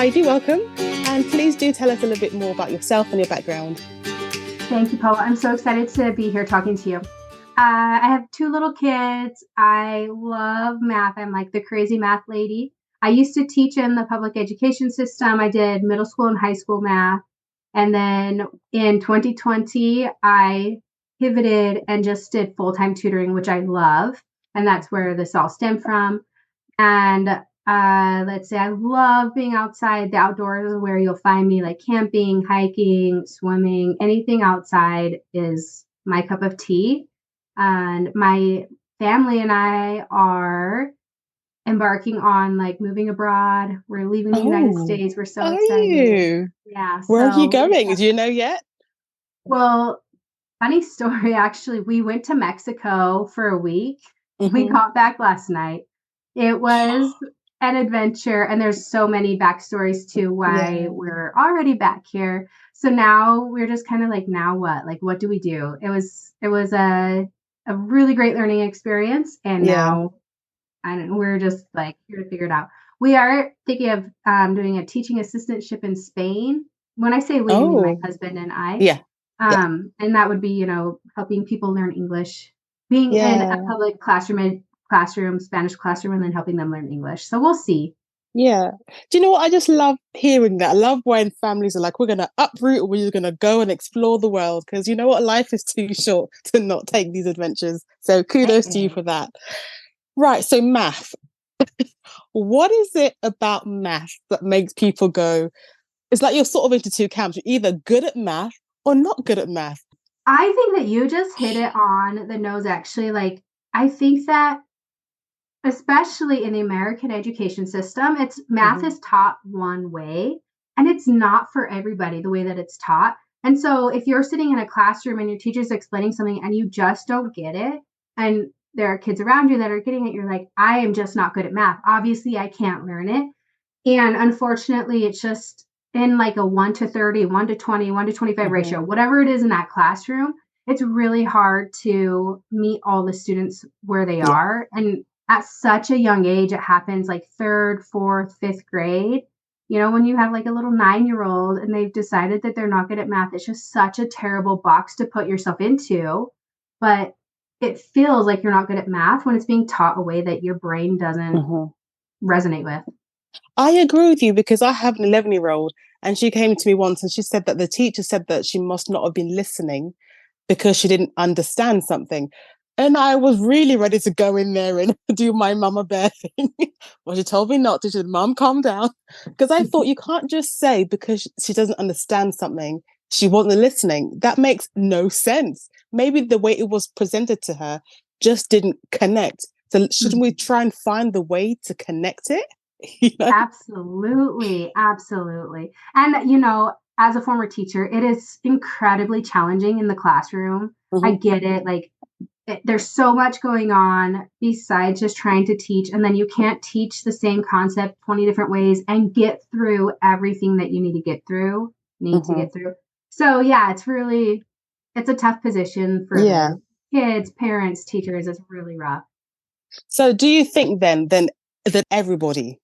Heidi, welcome. And please do tell us a little bit more about yourself and your background. Thank you, Paula. I'm so excited to be here talking to you. I have 2 little kids. I love math. I'm like the crazy math lady. I used to teach in the public education system. I did middle school and high school math. And then in 2020, I pivoted and just did full-time tutoring, which I love. And that's where this all stemmed from. And let's say I love being outside. The outdoors is where you'll find me, like camping, hiking, swimming, anything outside is my cup of tea. And my family and I are embarking on like moving abroad. We're leaving the United States. We're so excited. You? Yeah. Where are you going? Do you know yet? Well, funny story, actually. We went to Mexico for a week. We got back last night. It was an adventure, and there's so many backstories to why we're already back here. So now we're just kind of like, now what? Like, what do we do? It was a really great learning experience, and now we're just like here to figure it out. We are thinking of doing a teaching assistantship in Spain. When I say we, I mean my husband and I. Yeah. And that would be, helping people learn English, being in a public classroom, Spanish classroom, and then helping them learn English. So we'll see. Yeah. Do you know what? I just love hearing that. I love when families are like, we're going to uproot, we're just going to go and explore the world, because you know what? Life is too short to not take these adventures. So kudos to you for that. Right. So math. What is it about math that makes people go, it's like you're sort of into 2 camps. You're either good at math or not good at math. I think that you just hit it on the nose, actually. Like, I think that especially in the American education system, math is taught one way, and it's not for everybody the way that it's taught. And so if you're sitting in a classroom and your teacher's explaining something and you just don't get it, and there are kids around you that are getting it, you're like, I am just not good at math. Obviously, I can't learn it. And unfortunately, it's just in like a 1 to 30, 1 to 20, 1 to 25 ratio, whatever it is in that classroom, it's really hard to meet all the students where they are. And at such a young age, it happens like 3rd, 4th, 5th grade. When you have like a little 9-year-old and they've decided that they're not good at math, it's just such a terrible box to put yourself into. But it feels like you're not good at math when it's being taught a way that your brain doesn't resonate with. I agree with you, because I have an 11-year-old and she came to me once and she said that the teacher said that she must not have been listening because she didn't understand something. And I was really ready to go in there and do my mama bear thing. Well, she told me not to. She said, Mom, calm down. Because I thought you can't just say because she doesn't understand something, she wasn't listening. That makes no sense. Maybe the way it was presented to her just didn't connect. So shouldn't we try and find the way to connect it? Absolutely. Absolutely. And, as a former teacher, it is incredibly challenging in the classroom. I get it. Like, there's so much going on besides just trying to teach. And then you can't teach the same concept 20 different ways and get through everything that you need to get through. So, yeah, it's a tough position for the kids, parents, teachers. It's really rough. So do you think then that everybody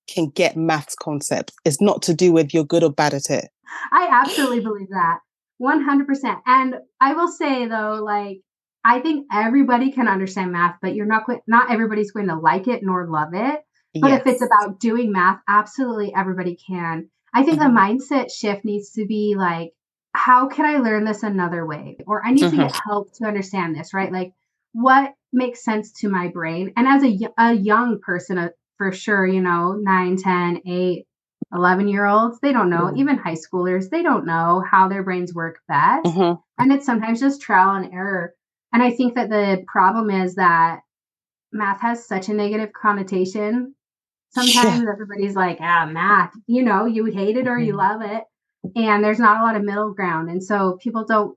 can get maths concepts? It's not to do with you're good or bad at it. I absolutely believe that 100%. And I will say though, like, I think everybody can understand math, but not everybody's going to like it nor love it. But if it's about doing math, absolutely everybody can. I think the mindset shift needs to be like, how can I learn this another way? Or I need to get help to understand this, right? Like, what makes sense to my brain? And as a young person, for sure, 9, 10, 8, 11-year-olds, they don't know. Even high schoolers, they don't know how their brains work best. And it's sometimes just trial and error. And I think that the problem is that math has such a negative connotation. Sometimes everybody's like, math, you hate it or you love it. And there's not a lot of middle ground. And so people don't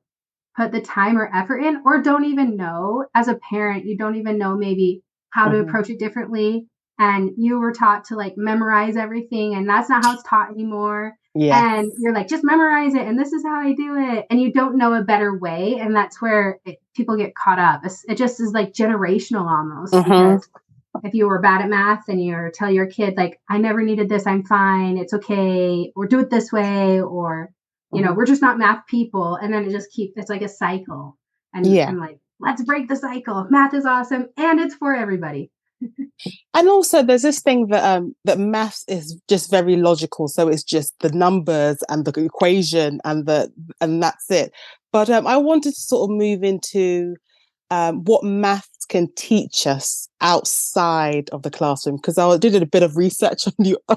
put the time or effort in, or don't even know. As a parent, you don't even know maybe how to approach it differently. And you were taught to like memorize everything, and that's not how it's taught anymore. And you're like, just memorize it, and this is how I do it. And you don't know a better way. And that's where people get caught up. It just is like generational almost. Because if you were bad at math and you tell your kid, like, I never needed this, I'm fine, it's okay, or do it this way, or, we're just not math people. And then it's like a cycle. And Yeah. I'm like, let's break the cycle. Math is awesome and it's for everybody. And also there's this thing that maths is just very logical. So it's just the numbers and the equation and that's it. But I wanted to sort of move into what maths can teach us outside of the classroom, because I did a bit of research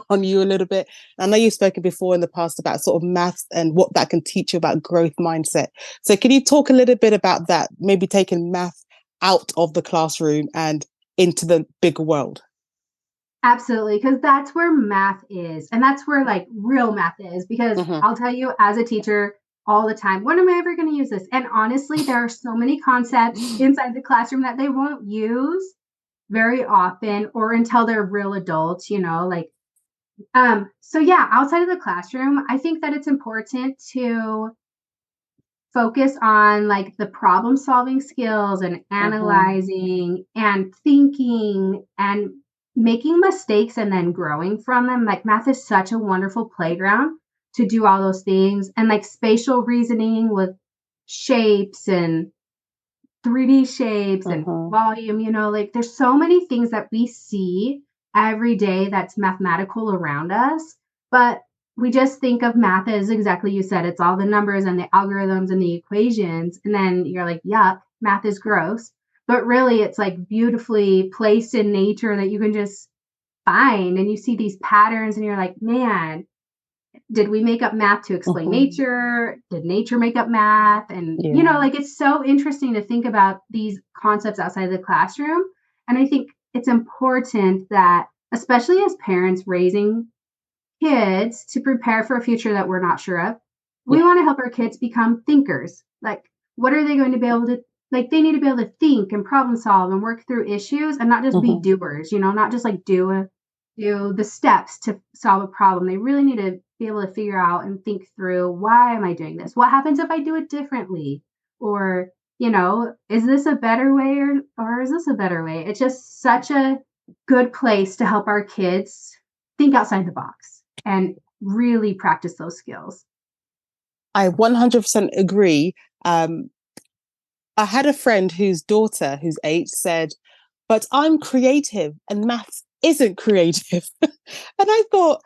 on you a little bit. I know you've spoken before in the past about sort of maths and what that can teach you about growth mindset. So can you talk a little bit about that, maybe taking maths out of the classroom and into the bigger world? Absolutely, because that's where math is. And that's where like real math is. Because Mm-hmm. I'll tell you, as a teacher, all the time, when am I ever going to use this? And honestly, there are so many concepts inside the classroom that they won't use very often or until they're real adults, like, so yeah, outside of the classroom, I think that it's important to focus on like the problem solving skills and Mm-hmm. analyzing and thinking and making mistakes and then growing from them. Like math is such a wonderful playground to do all those things, and like spatial reasoning with shapes and 3D shapes and Mm-hmm. volume, like there's so many things that we see every day that's mathematical around us, but we just think of math as exactly you said, it's all the numbers and the algorithms and the equations. And then you're like, yuck, math is gross. But really, it's like beautifully placed in nature that you can just find. And you see these patterns and you're like, man, did we make up math to explain Mm-hmm. nature? Did nature make up math? And, Yeah. like it's so interesting to think about these concepts outside of the classroom. And I think it's important that, especially as parents raising kids to prepare for a future that we're not sure of, we Yeah. want to help our kids become thinkers. Like, what are they going to be able to, like, they need to be able to think and problem solve and work through issues and not just be Mm-hmm. doers, not just like do the steps to solve a problem. They really need to be able to figure out and think through, why am I doing this? What happens if I do it differently? Or, is this a better way or is this a better way? It's just such a good place to help our kids think outside the box and really practice those skills. I 100% agree. Um, I had a friend whose daughter, who's 8, said, but I'm creative and maths isn't creative. And I thought,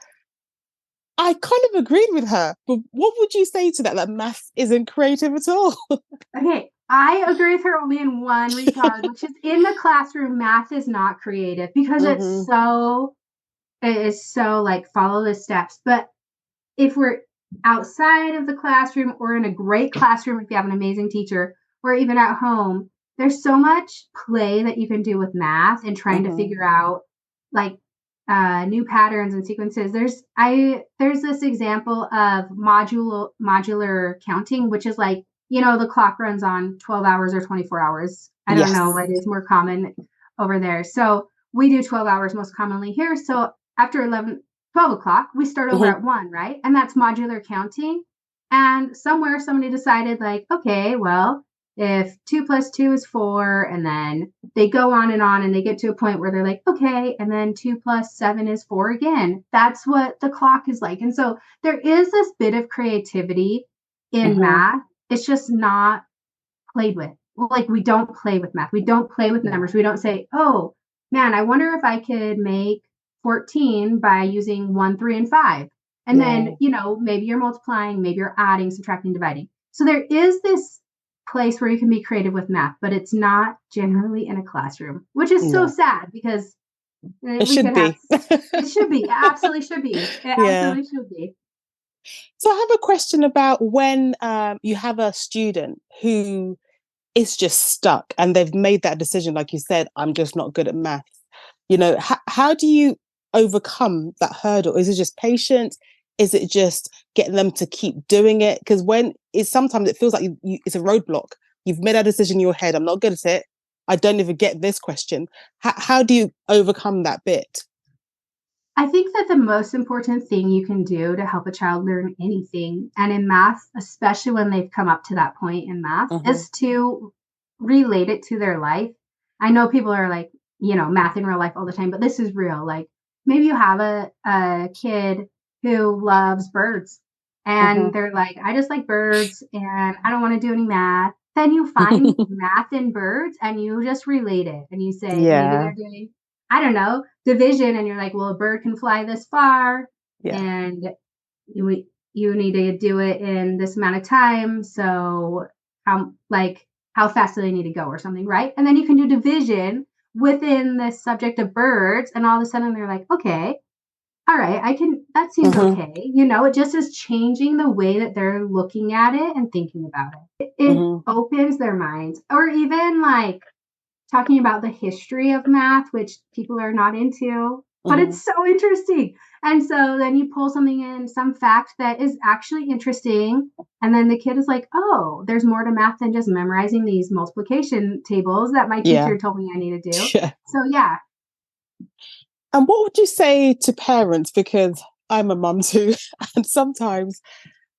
I kind of agreed with her. But what would you say to that? That maths isn't creative at all? Okay, I agree with her only in one regard, which is in the classroom, math is not creative because Mm-hmm. it is so like follow the steps. But if we're outside of the classroom or in a great classroom, if you have an amazing teacher, or even at home, there's so much play that you can do with math and trying to Mm-hmm. figure out like new patterns and sequences. There's this example of modular counting, which is like, the clock runs on 12 hours or 24 hours. I don't know Yes. what is more common over there. So we do 12 hours most commonly here. So after 12 o'clock, we start over Mm-hmm. at 1, right? And that's modular counting. And somewhere somebody decided, like, okay, well, if 2 plus 2 is 4, and then they go on and they get to a point where they're like, okay, and then 2 plus 7 is 4 again. That's what the clock is like. And so there is this bit of creativity in Mm-hmm. math. It's just not played with. Like, we don't play with math. We don't play with Yeah. numbers. We don't say, oh, man, I wonder if I could make 14 by using 1, 3, and 5. And then, Yeah. maybe you're multiplying, maybe you're adding, subtracting, dividing. So there is this place where you can be creative with math, but it's not generally in a classroom, which is so No, sad because it we should could have, be. it should be, it absolutely should be. It Yeah. absolutely should be. So I have a question about when you have a student who is just stuck and they've made that decision, like you said, I'm just not good at maths. How do you overcome that hurdle? Is it just patience? Is it just getting them to keep doing it? Because when it's sometimes it feels like it's a roadblock. You've made a decision in your head. I'm not good at it. I don't even get this question. How do you overcome that bit? I think that the most important thing you can do to help a child learn anything, and in math, especially when they've come up to that point in math, Mm-hmm. is to relate it to their life. I know people are like, math in real life all the time, but this is real. Like maybe you have a kid who loves birds Hmm. and they're like, I just like birds and I don't want to do any math. Then you find math in birds and you just relate it and you say, maybe Yeah. they're doing, I don't know, division. And you're like, well, a bird can fly this far Yeah. and you, you need to do it in this amount of time. So how fast do they need to go or something, right? And then you can do division within the subject of birds, and all of a sudden they're like, okay, all right, that seems Hmm. okay. It just is changing the way that they're looking at it and thinking about it. It Hmm. opens their minds, or even like talking about the history of math, which people are not into, but Hmm. it's so interesting. And so then you pull something in, some fact that is actually interesting. And then the kid is like, oh, there's more to math than just memorizing these multiplication tables that my Yeah. teacher told me I need to do. Yeah. So, yeah, And what would you say to parents? Because I'm a mum too, and sometimes,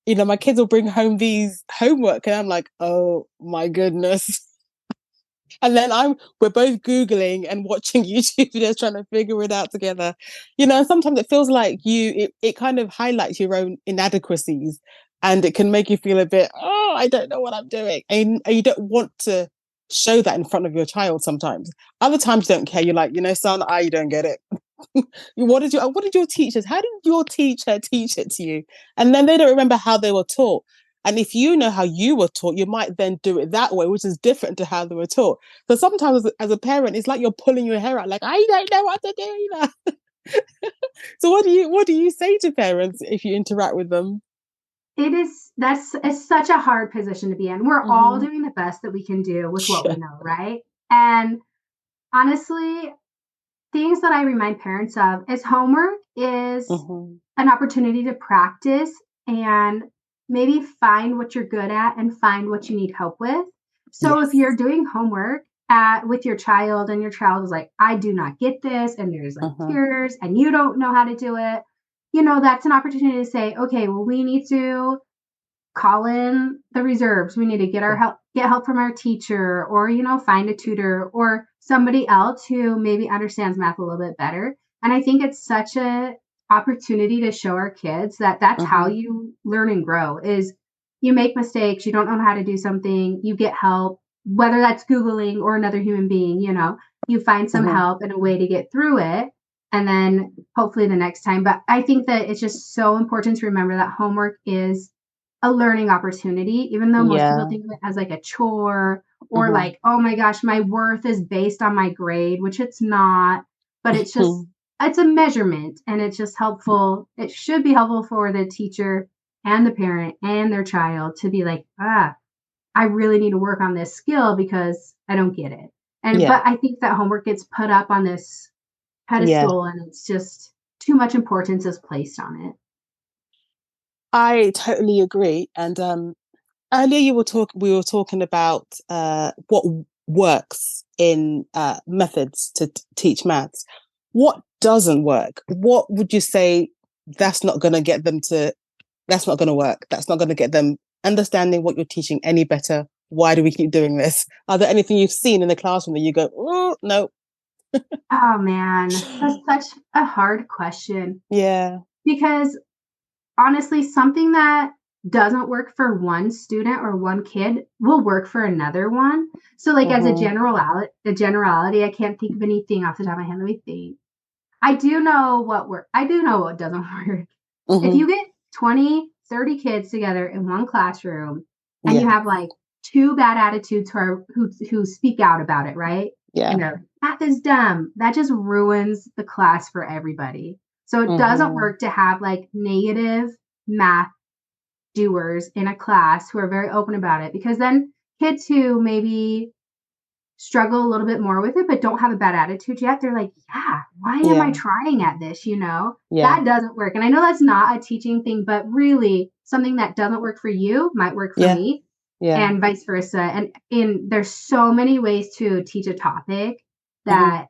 my kids will bring home these homework, and I'm like, oh my goodness. And then we're both Googling and watching YouTube videos trying to figure it out together. Sometimes it feels like it kind of highlights your own inadequacies, and it can make you feel a bit, oh, I don't know what I'm doing. And you don't want to show that in front of your child sometimes. Other times you don't care. You're like, son, I don't get it. What did your teachers, how did your teacher teach it to you? And then they don't remember how they were taught. And if you know how you were taught, you might then do it that way, which is different to how they were taught. So sometimes as a parent, it's like you're pulling your hair out, like, I don't know what to do. So what do you say to parents if you interact with them? it's such a hard position to be in. We're all Mm-hmm. doing the best that we can do with what we Yeah. know, right? And honestly, things that I remind parents of is homework is Mm-hmm. an opportunity to practice and maybe find what you're good at and find what you need help with. So if Yes. you're doing homework with your child and your child is like, I do not get this, and there's like Mm-hmm. tears and you don't know how to do it, that's an opportunity to say, okay, well, we need to call in the reserves. We need to Yeah. get help from our teacher, or, find a tutor or somebody else who maybe understands math a little bit better. And I think it's such a opportunity to show our kids that that's how Mm-hmm. you learn and grow is you make mistakes, you don't know how to do something, you get help, whether that's Googling or another human being, you find some Mm-hmm. help and a way to get through it. And then hopefully the next time. But I think that it's just so important to remember that homework is a learning opportunity, even though most people Yeah. think of it as like a chore or Mm-hmm. like, oh my gosh, my worth is based on my grade, which it's not, but it's a measurement and it's just helpful. It should be helpful for the teacher and the parent and their child to be like, I really need to work on this skill because I don't get it. Yeah. But I think that homework gets put up on this Yeah. pedestal and it's just too much importance is placed on it. I totally agree. And earlier we were talking about what works in methods to teach maths. What doesn't work? What would you say that's not going to get them to? That's not going to work. That's not going to get them understanding what you're teaching any better. Why do we keep doing this? Are there anything you've seen in the classroom that you go, oh no? Oh man, that's such a hard question Yeah. because honestly, something that doesn't work for one student or one kid will work for another one. So, like as Mm-hmm. a generality, I can't think of anything off the top of my head. Let me think. I do know what work. I do know what doesn't work. If Mm-hmm. you get 20, 30 kids together in one classroom and you Yeah. have like two bad attitudes who speak out about it, right? And Yeah. they're math is dumb. That just ruins the class for everybody. So it doesn't Mm-hmm. work to have like negative math doers in a class who are very open about it because then kids who maybe struggle a little bit more with it but don't have a bad attitude yet, they're like, yeah, why am I Yeah. trying at this, Yeah. that doesn't work. And I know that's not a teaching thing, but really something that doesn't work for you might work for Yeah. me Yeah. and vice versa. And there's so many ways to teach a topic Mm-hmm. that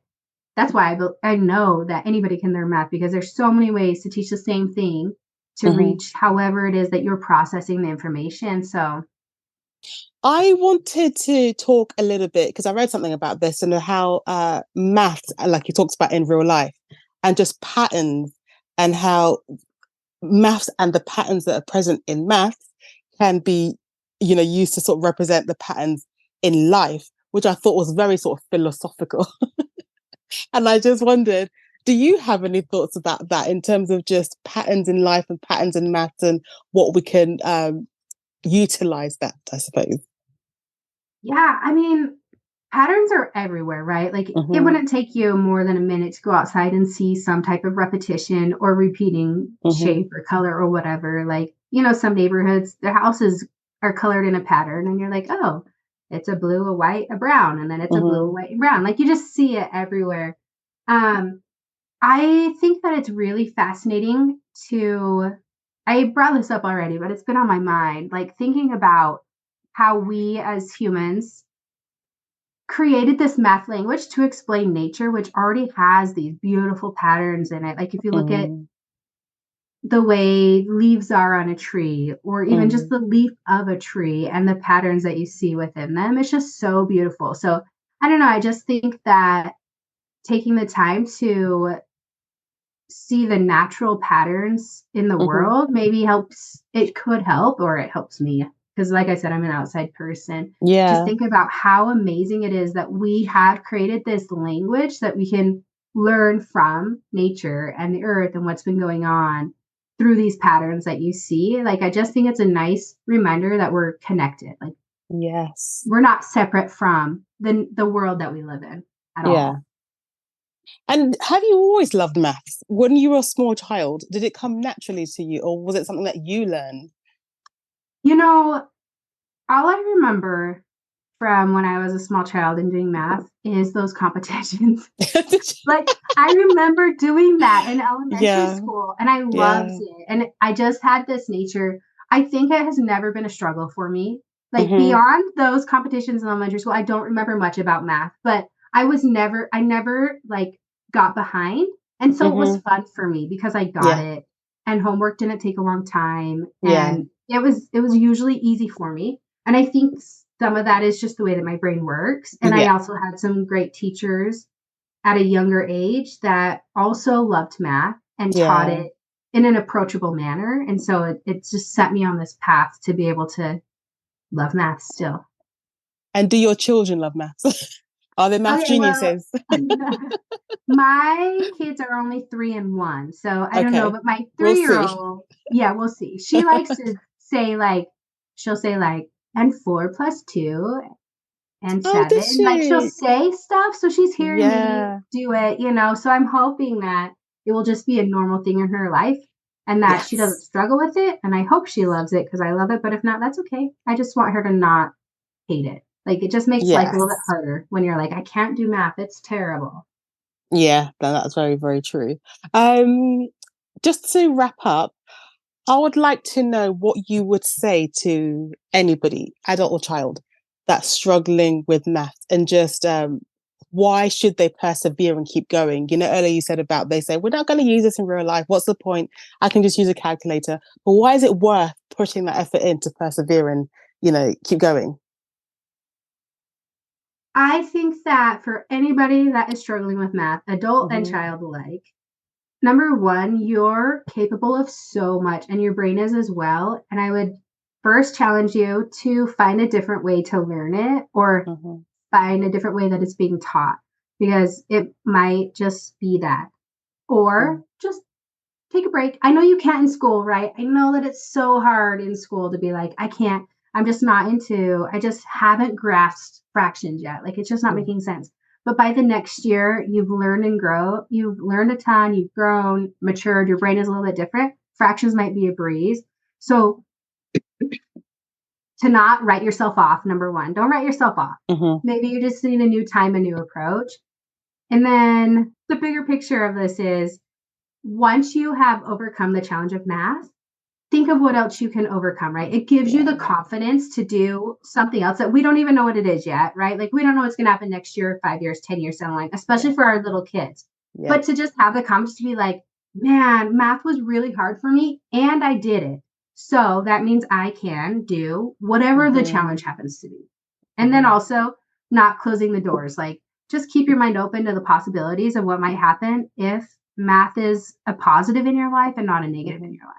that's why I know that anybody can learn math because there's so many ways to teach the same thing to Mm-hmm. reach however it is that you're processing the information. So I wanted to talk a little bit because I read something about this and how maths, like he talks about in real life, and just patterns, and how maths and the patterns that are present in maths can be, used to sort of represent the patterns in life, which I thought was very sort of philosophical. And I just wondered, do you have any thoughts about that in terms of just patterns in life and patterns in maths and what we can utilize that, I suppose? Yeah, I mean, patterns are everywhere, right? Like it Hmm. wouldn't take you more than a minute to go outside and see some type of repetition or repeating Hmm. shape or color or whatever. Like, some neighborhoods, the houses are colored in a pattern and you're like, oh, it's a blue, a white, a brown, and then it's a blue, a Hmm. white, and brown. Like you just see it everywhere. Um, I think that it's really fascinating to I brought this up already, but it's been on my mind, like thinking about how we as humans created this math language to explain nature, which already has these beautiful patterns in it. Like if you look at Hmm. the way leaves are on a tree, or even just Hmm. the leaf of a tree and the patterns that you see within them, it's just so beautiful. So I don't know. I just think that taking the time to see the natural patterns in the Hmm. world maybe helps it could help or it helps me because like I said I'm an outside person just Yeah. think about how amazing it is that we have created this language that we can learn from nature and the earth and what's been going on through these patterns that you see like I just think it's a nice reminder that we're connected like Yes. we're not separate from the world that we live in at Yeah. all. And have you always loved maths? When you were a small child, did it come naturally to you, or was it something that you learned? You know, all I remember from when I was a small child and doing math is those competitions. Like, I remember doing that in elementary Yeah. school, and I loved Yeah. it, and I just had this nature. I think it has never been a struggle for me. Like, Hmm. beyond those competitions in elementary school, I don't remember much about math, but I never, like, got behind, and so it was Hmm. fun for me because I got Yeah. it, and homework didn't take a long time, Yeah. and it was usually easy for me, and I think some of that is just the way that my brain works, and I Yeah. also had some great teachers at a younger age that also loved math and taught Yeah. it in an approachable manner. And so it just set me on this path to be able to love math still. And do your children love maths? Are they math Okay, well, geniuses? my kids are only 3 and 1. So I don't know, Okay. but my We'll 3 year see. old, yeah, we'll see. She likes to say, like, she'll say, like, and 4 plus 2 and Oh, did 7. Like she'll she? say stuff, so she's hearing me Yeah. do it. So I'm hoping that it will just be a normal thing in her life and that she doesn't Yes. struggle with it. And I hope she loves it because I love it. But if not, that's okay. I just want her to not hate it. Like it just makes life a little bit Yes. harder when you're like, I can't do math. It's terrible. Yeah, that's very, very true. Um, just to wrap up, I would like to know what you would say to anybody, adult or child, that's struggling with math and just why should they persevere and keep going? Earlier you said about they say, we're not going to use this in real life. What's the point? I can just use a calculator. But why is it worth putting that effort in to persevere and, keep going? I think that for anybody that is struggling with math, adult and Hmm. child alike, number one, you're capable of so much and your brain is as well. And I would first challenge you to find a different way to learn it or Hmm. find a different way that it's being taught because it might just be that. Or just take a break. I know you can't in school, right? I know that it's so hard in school to be like, I can't, I just haven't grasped fractions yet. Like it's just not Hmm. making sense. But by the next year, you've learned a ton, you've grown, matured, your brain is a little bit different. Fractions might be a breeze. So to not write yourself off, number one, don't write yourself off. Hmm. Maybe you just need a new time, a new approach. And then the bigger picture of this is once you have overcome the challenge of math, think of what else you can overcome, right? It gives you Yeah. the confidence to do something else that we don't even know what it is yet, right? Like we don't know what's going to happen next year, 5 years, 10 years down the line, Yeah. especially for our little kids. Yeah. But to just have the confidence to be like, man, math was really hard for me and I did it. So that means I can do whatever the challenge happens to be. And then also not closing the doors. Like, just keep your mind open to the possibilities of what might happen if math is a positive in your life and not a negative in your life.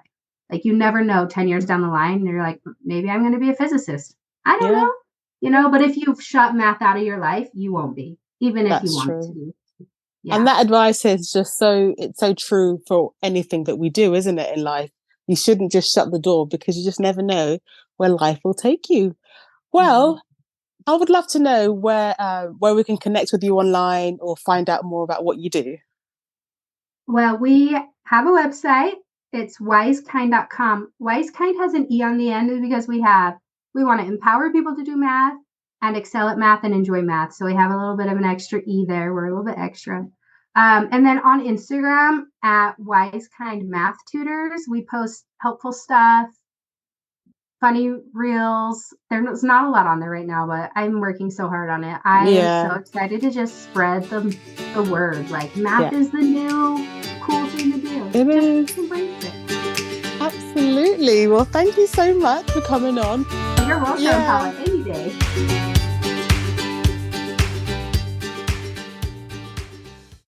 Like, you never know 10 years down the line, and you're like, maybe I'm going to be a physicist. I don't know, but if you've shut math out of your life, you won't be, even if you want to be. Yeah. And that advice is just it's so true for anything that we do, isn't it, in life? You shouldn't just shut the door, because you just never know where life will take you. Well, I would love to know where we can connect with you online or find out more about what you do. Well, we have a website. It's wisekind.com. Wisekind has an E on the end because we want to empower people to do math and excel at math and enjoy math. So we have a little bit of an extra E there. We're a little bit extra. And then on Instagram at Wisekind Math Tutors, we post helpful stuff, funny reels. There's not a lot on there right now, but I'm working so hard on it. I am so excited to just spread the word. Like, math is the new cool thing to do. It is. Just embrace it. Absolutely. Well, thank you so much for coming on. You're welcome, Paula, any day.